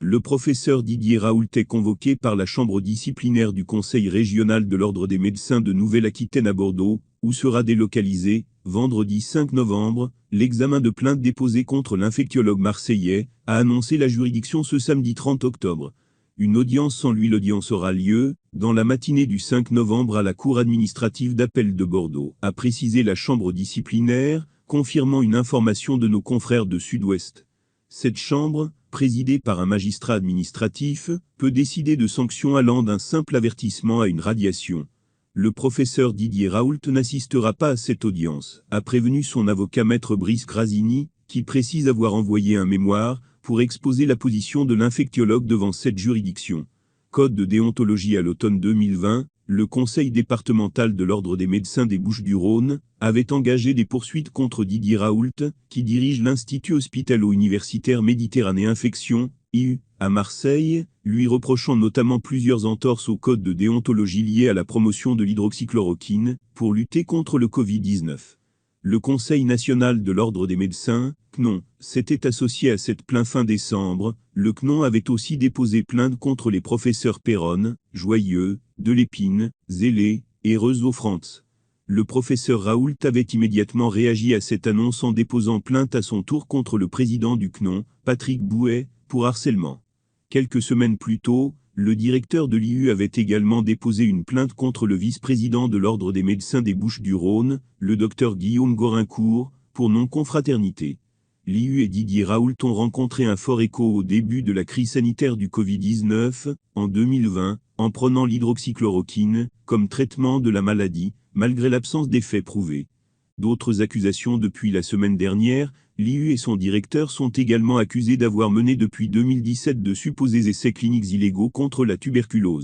Le professeur Didier Raoult est convoqué par la chambre disciplinaire du Conseil régional de l'Ordre des médecins de Nouvelle-Aquitaine à Bordeaux, où sera délocalisé, vendredi 5 novembre, l'examen de plainte déposée contre l'infectiologue marseillais, a annoncé la juridiction ce samedi 30 octobre. Une audience sans lui. L'audience aura lieu, dans la matinée du 5 novembre à la Cour administrative d'appel de Bordeaux, a précisé la chambre disciplinaire, confirmant une information de nos confrères de Sud-Ouest. Cette chambre, présidée par un magistrat administratif, peut décider de sanctions allant d'un simple avertissement à une radiation. Le professeur Didier Raoult n'assistera pas à cette audience, a prévenu son avocat maître Brice Grasini, qui précise avoir envoyé un mémoire pour exposer la position de l'infectiologue devant cette juridiction. Code de déontologie à l'automne 2020, le Conseil départemental de l'Ordre des médecins des Bouches-du-Rhône avait engagé des poursuites contre Didier Raoult, qui dirige l'Institut hospitalo-universitaire Méditerranée Infection, IU, à Marseille, lui reprochant notamment plusieurs entorses au code de déontologie liées à la promotion de l'hydroxychloroquine, pour lutter contre le Covid-19. Le Conseil national de l'Ordre des médecins, CNON, s'était associé à cette plainte fin décembre. Le CNON avait aussi déposé plainte contre les professeurs Perronne, Joyeux, Delépine, Zélé et Reuseau-Frantz. Le professeur Raoult avait immédiatement réagi à cette annonce en déposant plainte à son tour contre le président du CNON, Patrick Bouet, pour harcèlement. Quelques semaines plus tôt, le directeur de l'IU avait également déposé une plainte contre le vice-président de l'Ordre des médecins des Bouches-du-Rhône, le docteur Guillaume Gorincourt, pour non-confraternité. L'IU et Didier Raoult ont rencontré un fort écho au début de la crise sanitaire du Covid-19, en 2020, en prenant l'hydroxychloroquine comme traitement de la maladie, malgré l'absence d'effets prouvés. D'autres accusations depuis la semaine dernière. L'IU et son directeur sont également accusés d'avoir mené depuis 2017 de supposés essais cliniques illégaux contre la tuberculose.